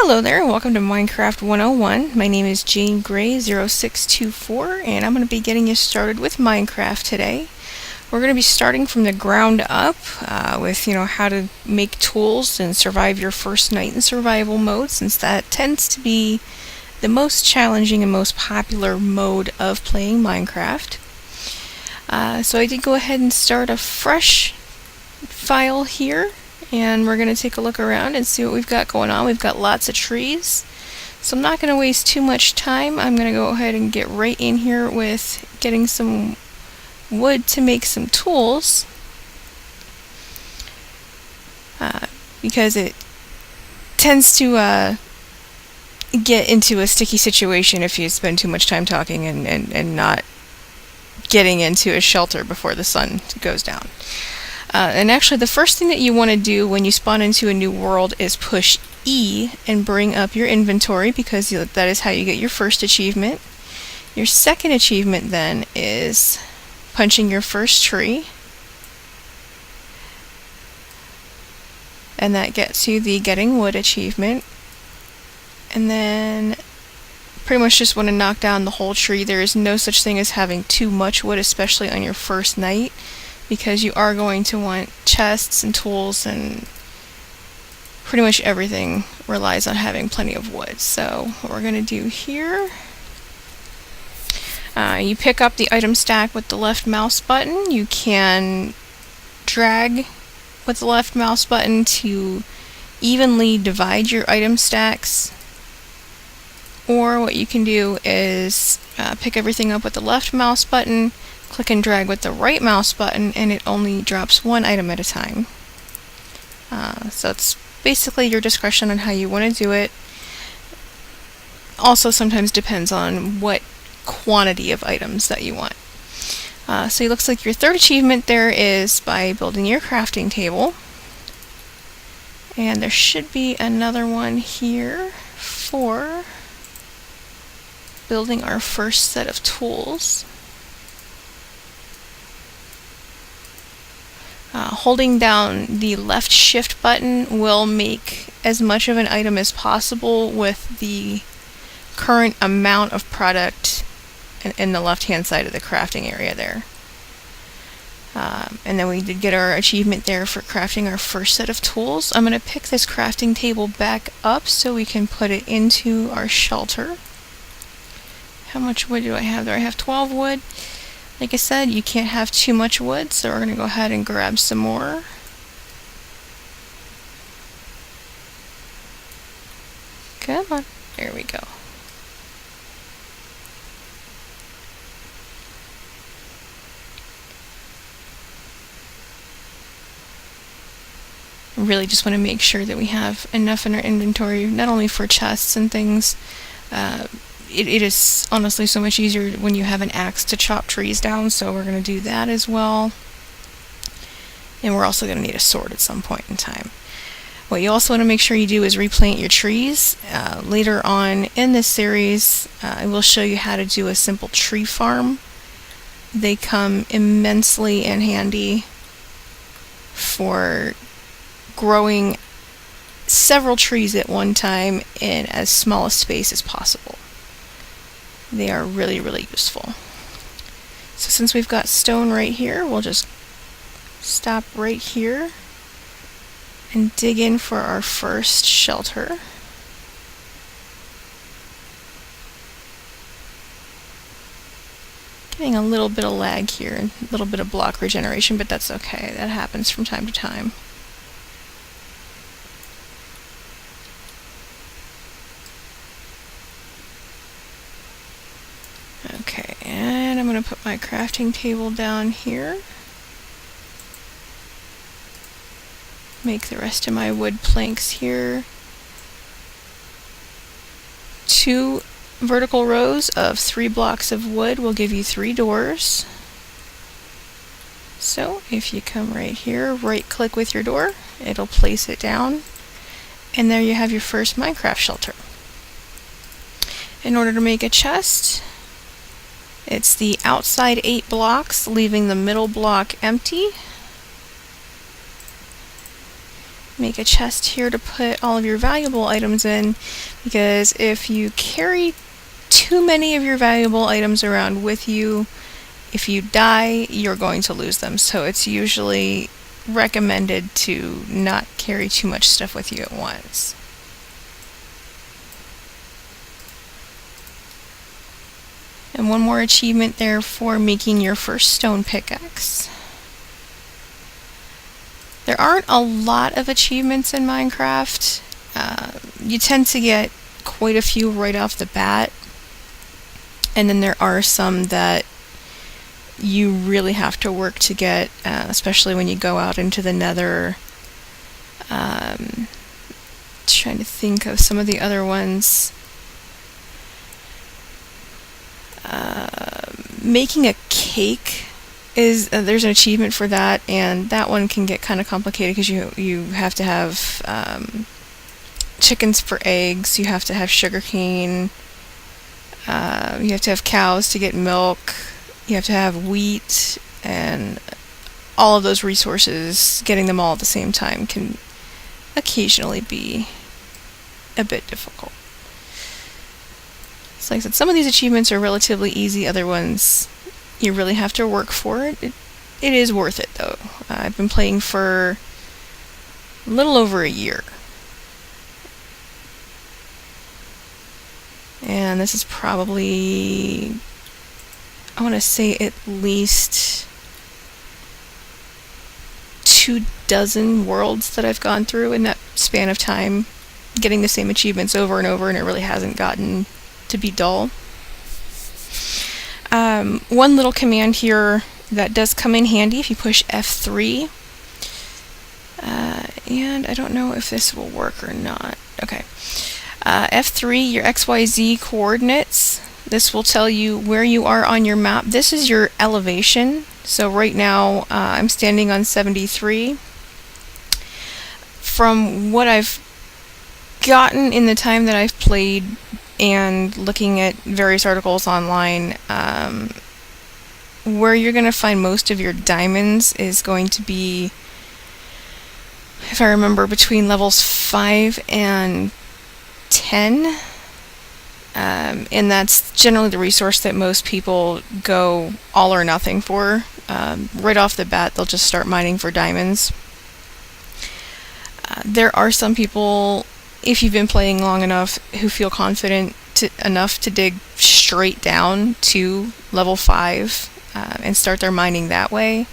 Hello there, and welcome to Minecraft 101. My name is Jane Gray 0624, and I'm going to be getting you started with Minecraft today. We're going to be starting from the ground up with how to make tools and survive your first night in survival mode, since that tends to be the most challenging and most popular mode of playing Minecraft. So I did go ahead and start a fresh file here, and we're going to take a look around and see what we've got going on. We've got lots of trees, so I'm not going to waste too much time. I'm going to go ahead and get right in here with getting some wood to make some tools, because it tends to get into a sticky situation if you spend too much time talking and not getting into a shelter before the sun goes down. And actually, the first thing that you want to do when you spawn into a new world is push E and bring up your inventory, because that is how you get your first achievement. Your second achievement then is punching your first tree, and that gets you the getting wood achievement. And then pretty much just want to knock down the whole tree. There is no such thing as having too much wood, especially on your first night, because you are going to want chests and tools, and pretty much everything relies on having plenty of wood. So what we're going to do here, you pick up the item stack with the left mouse button. You can drag with the left mouse button to evenly divide your item stacks, or what you can do is pick everything up with the left mouse button, click and drag with the right mouse button, and it only drops one item at a time. So it's basically your discretion on how you want to do it. Also sometimes depends on what quantity of items that you want. So it looks like your third achievement there is by building your crafting table. And there should be another one here for building our first set of tools. Holding down the left shift button will make as much of an item as possible with the current amount of product in the left hand side of the crafting area there. And then we did get our achievement there for crafting our first set of tools. I'm going to pick this crafting table back up so we can put it into our shelter. How much wood do I have there? I have 12 wood. Like I said, you can't have too much wood, so we're going to go ahead and grab some more. Come on. There we go. Really just want to make sure that we have enough in our inventory, not only for chests and things. It is honestly so much easier when you have an axe to chop trees down, so we're going to do that as well. And we're also going to need a sword at some point in time. What you also want to make sure you do is replant your trees. Later on in this series, I will show you how to do a simple tree farm. They come immensely in handy for growing several trees at one time in as small a space as possible. They are really, really useful. So since we've got stone right here, we'll just stop right here and dig in for our first shelter. Getting a little bit of lag here, and a little bit of block regeneration, but that's okay. That happens from time to time. Okay, and I'm going to put my crafting table down here. Make the rest of my wood planks here. 2 vertical rows of 3 blocks of wood will give you 3 doors. So if you come right here, right click with your door, it'll place it down, and there you have your first Minecraft shelter. In order to make a chest, it's the outside 8 blocks, leaving the middle block empty. make a chest here to put all of your valuable items in, because if you carry too many of your valuable items around with you, if you die, you're going to lose them. So it's usually recommended to not carry too much stuff with you at once. And one more achievement there for making your first stone pickaxe. There aren't a lot of achievements in Minecraft. You tend to get quite a few right off the bat, and then there are some that you really have to work to get, especially when you go out into the Nether. Trying to think of some of the other ones. Making a cake is there's an achievement for that, and that one can get kind of complicated because you have to have chickens for eggs, you have to have sugarcane, you have to have cows to get milk, you have to have wheat, and all of those resources, getting them all at the same time can occasionally be a bit difficult. So like I said, some of these achievements are relatively easy, other ones you really have to work for it. It is worth it though. I've been playing for a little over a year. And this is probably, I want to say at least 24 worlds that I've gone through in that span of time, getting the same achievements over and over, and it really hasn't gotten to be dull. One little command here that does come in handy if you push F3, and I don't know if this will work or not. Okay, F3, your XYZ coordinates. This will tell you where you are on your map. This is your elevation. So right now I'm standing on 73. From what I've gotten in the time that I've played and looking at various articles online, where you're going to find most of your diamonds is going to be, if I remember, between levels 5 and 10. And that's generally the resource that most people go all or nothing for. Right off the bat, they'll just start mining for diamonds. There are some people, if you've been playing long enough, who feel confident enough to dig straight down to level 5 and start their mining that way.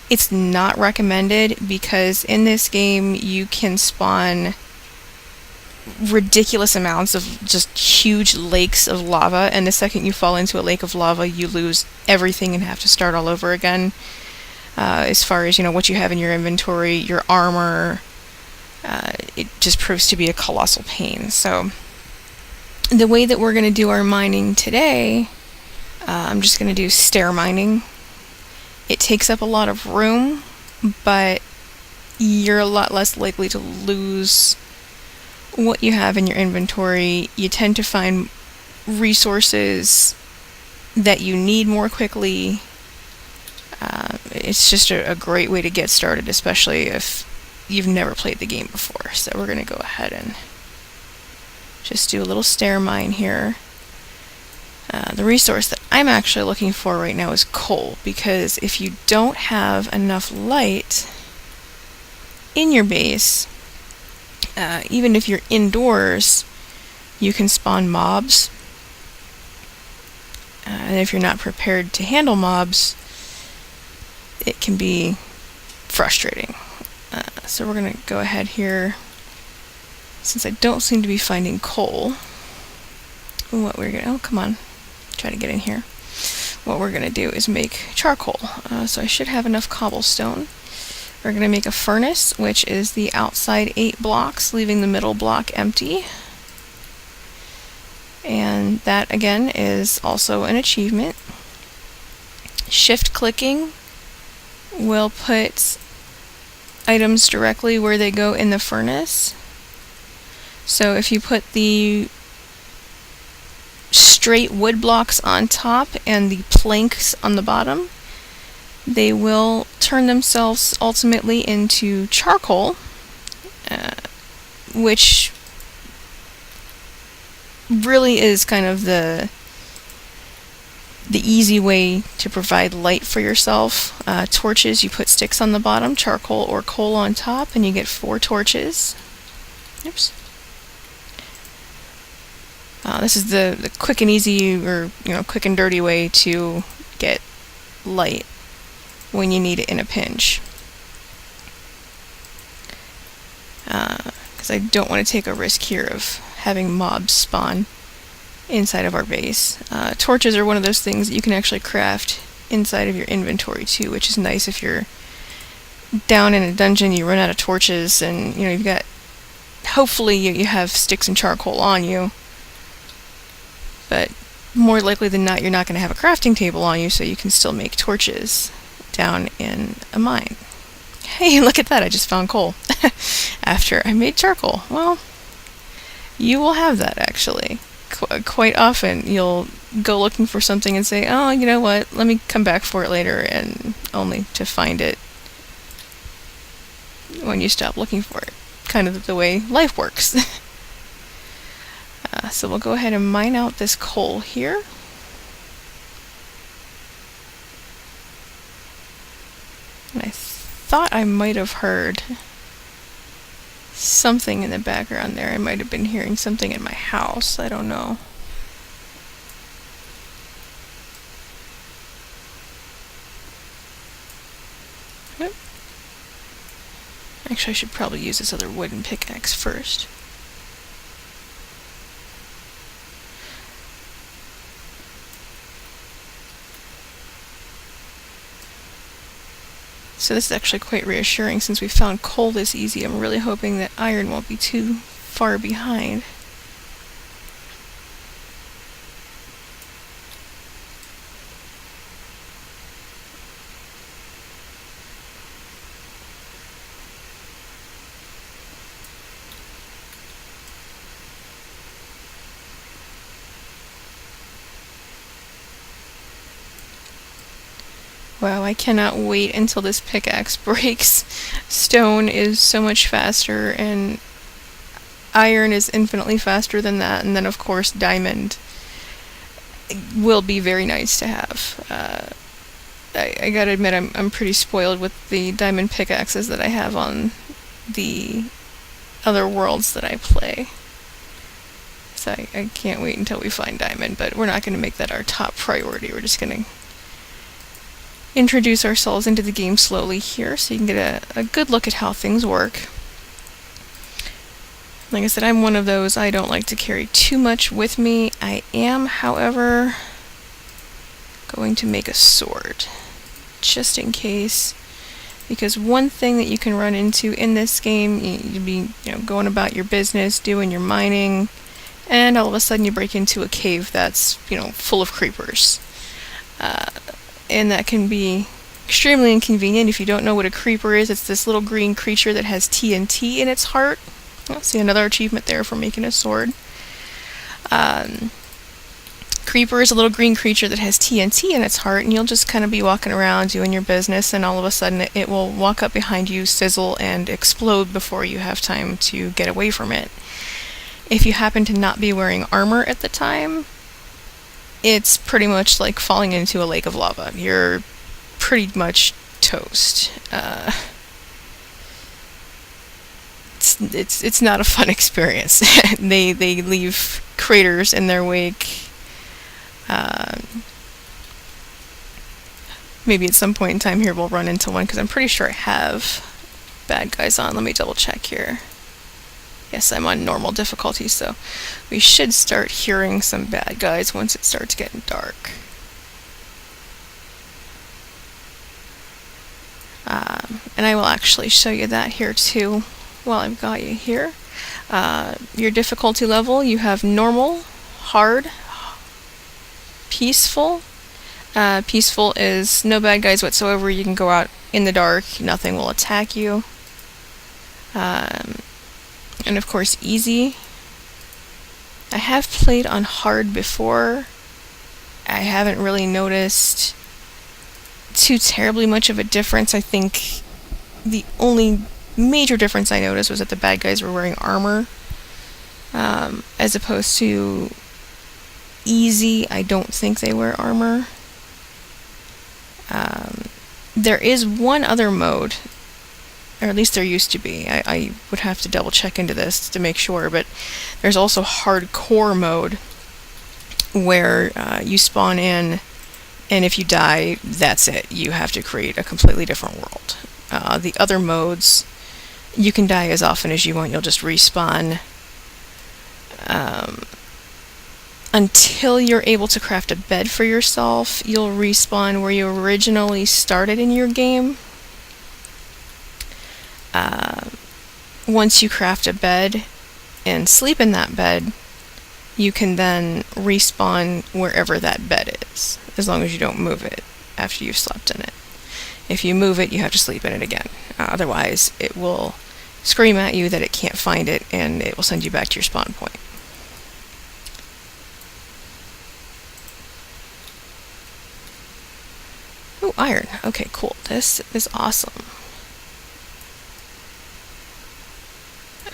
It's not recommended because in this game you can spawn ridiculous amounts of just huge lakes of lava, and the second you fall into a lake of lava you lose everything and have to start all over again, as far as what you have in your inventory, your armor. It just proves to be a colossal pain. So the way that we're going to do our mining today, I'm just going to do stair mining. It takes up a lot of room, but you're a lot less likely to lose what you have in your inventory. You tend to find resources that you need more quickly. It's just a great way to get started, especially if you've never played the game before. So we're going to go ahead and just do a little stair mine here. The resource that I'm actually looking for right now is coal, because if you don't have enough light in your base, even if you're indoors, you can spawn mobs. And if you're not prepared to handle mobs, it can be frustrating. So we're going to go ahead here, since I don't seem to be finding coal. What we're going to, oh come on, try to get in here. What we're going to do is make charcoal. So I should have enough cobblestone. We're going to make a furnace, which is the outside 8 blocks, leaving the middle block empty. And that, again, is also an achievement. Shift clicking will put items directly where they go in the furnace. So if you put the straight wood blocks on top and the planks on the bottom, they will turn themselves ultimately into charcoal. which really is kind of the easy way to provide light for yourself. Torches, you put sticks on the bottom, charcoal or coal on top, and you get 4 torches. Oops. This is the quick and easy, or quick and dirty way to get light when you need it in a pinch. Because I don't want to take a risk here of having mobs spawn inside of our base. Torches are one of those things that you can actually craft inside of your inventory too, which is nice if you're down in a dungeon, you run out of torches, and you've got, hopefully you have sticks and charcoal on you, but more likely than not you're not going to have a crafting table on you, so you can still make torches down in a mine. Hey, look at that, I just found coal after I made charcoal. Well, you will have that actually. Quite often you'll go looking for something and say, oh, you know what, let me come back for it later, and only to find it when you stop looking for it. Kind of the way life works. So we'll go ahead and mine out this coal here. And I thought I might have heard something in the background there. I might have been hearing something in my house. I don't know. Yep. Actually, I should probably use this other wooden pickaxe first. So this is actually quite reassuring since we found coal this easy. I'm really hoping that iron won't be too far behind. Wow, I cannot wait until this pickaxe breaks. Stone is so much faster, and iron is infinitely faster than that, and then of course diamond will be very nice to have. I gotta admit, I'm pretty spoiled with the diamond pickaxes that I have on the other worlds that I play. So I can't wait until we find diamond, but we're not going to make that our top priority. We're just going to introduce ourselves into the game slowly here so you can get a good look at how things work. Like I said, I'm one of those, I don't like to carry too much with me. I am, however, going to make a sword, just in case. Because one thing that you can run into in this game, you'd be going about your business, doing your mining, and all of a sudden you break into a cave that's full of creepers. And that can be extremely inconvenient. If you don't know what a creeper is, it's this little green creature that has TNT in its heart. See, another achievement there for making a sword. Creeper is a little green creature that has TNT in its heart, and you'll just kind of be walking around doing your business, and all of a sudden it will walk up behind you, sizzle, and explode before you have time to get away from it. If you happen to not be wearing armor at the time, it's pretty much like falling into a lake of lava. You're pretty much toast. It's not a fun experience. They leave craters in their wake. Maybe at some point in time here we'll run into one, because I'm pretty sure I have bad guys on. Let me double check here. Yes, I'm on normal difficulty, so we should start hearing some bad guys once it starts getting dark. And I will actually show you that here too while I've got you here. Your difficulty level, you have normal, hard, peaceful. Peaceful is no bad guys whatsoever. You can go out in the dark, nothing will attack you. And of course easy. I have played on hard before. I haven't really noticed too terribly much of a difference. I think the only major difference I noticed was that the bad guys were wearing armor, as opposed to easy. I don't think they wear armor. There is one other mode, or at least there used to be. I would have to double check into this to make sure, but there's also hardcore mode where you spawn in, and if you die, that's it. You have to create a completely different world. The other modes, you can die as often as you want. You'll just respawn until you're able to craft a bed for yourself. You'll respawn where you originally started in your game. Once you craft a bed and sleep in that bed, you can then respawn wherever that bed is, as long as you don't move it after you've slept in it. If you move it, you have to sleep in it again. Otherwise, it will scream at you that it can't find it, and it will send you back to your spawn point. Oh, iron. Okay, cool. This is awesome.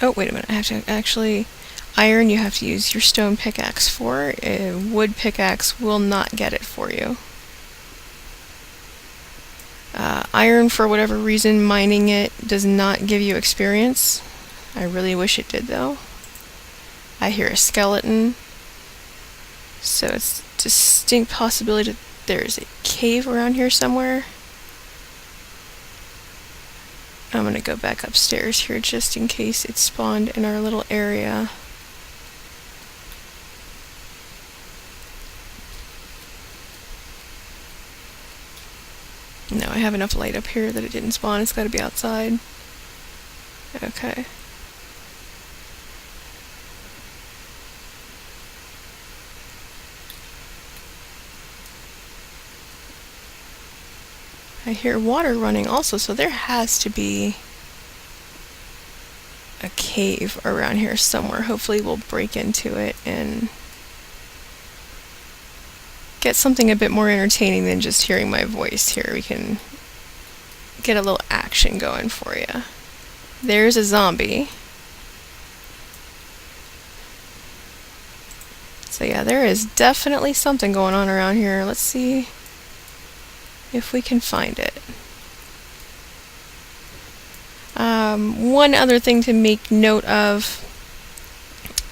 Oh, wait a minute. I have to actually... Iron you have to use your stone pickaxe for. A wood pickaxe will not get it for you. Iron, for whatever reason, mining it does not give you experience. I really wish it did, though. I hear a skeleton. So it's a distinct possibility that there's a cave around here somewhere. I'm gonna go back upstairs here just in case it spawned in our little area. No, I have enough light up here that it didn't spawn. It's gotta be outside. Okay. I hear water running also, so there has to be a cave around here somewhere. Hopefully we'll break into it and get something a bit more entertaining than just hearing my voice here. We can get a little action going for you. There's a zombie. So yeah, there is definitely something going on around here. Let's see if we can find it. One other thing to make note of,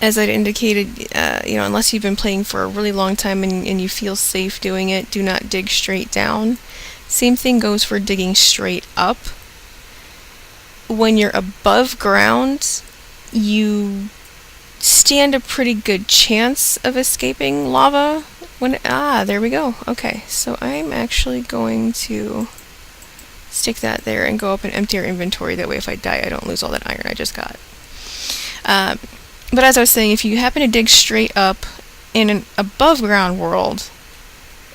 as I'd indicated, unless you've been playing for a really long time and you feel safe doing it, do not dig straight down. Same thing goes for digging straight up. When you're above ground, you stand a pretty good chance of escaping lava. There we go. Okay, so I'm actually going to stick that there and go up and empty our inventory. That way if I die, I don't lose all that iron I just got. But as I was saying, if you happen to dig straight up in an above ground world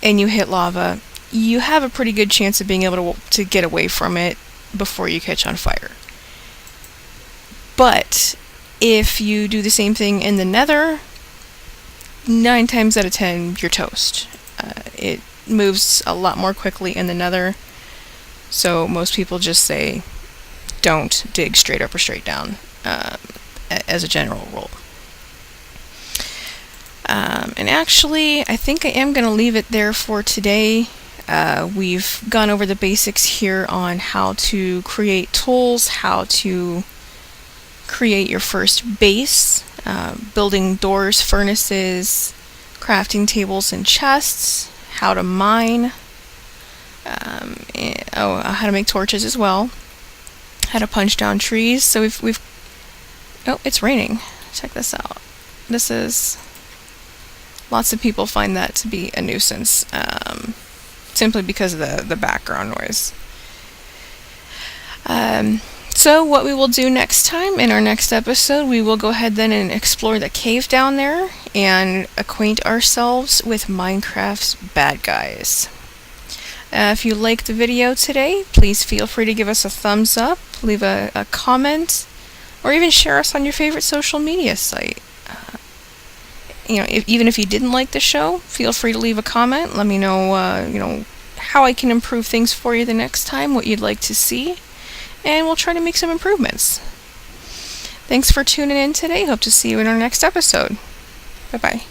and you hit lava, you have a pretty good chance of being able to get away from it before you catch on fire. But if you do the same thing in the nether, 9 times out of 10 you're toast. It moves a lot more quickly in the nether, so most people just say don't dig straight up or straight down, as a general rule. And actually, I think I am going to leave it there for today. We've gone over the basics here on how to create tools, how to create your first base, building doors, furnaces, crafting tables and chests, how to mine, how to make torches as well, how to punch down trees. So we've oh, it's raining. Check this out. This is... Lots of people find that to be a nuisance, simply because of the background noise. So what we will do next time, in our next episode, we will go ahead then and explore the cave down there and acquaint ourselves with Minecraft's bad guys. If you liked the video today, please feel free to give us a thumbs up, leave a comment, or even share us on your favorite social media site. Even if you didn't like the show, feel free to leave a comment. Let me know, how I can improve things for you the next time, what you'd like to see. and we'll try to make some improvements. Thanks for tuning in today. Hope to see you in our next episode. Bye-bye.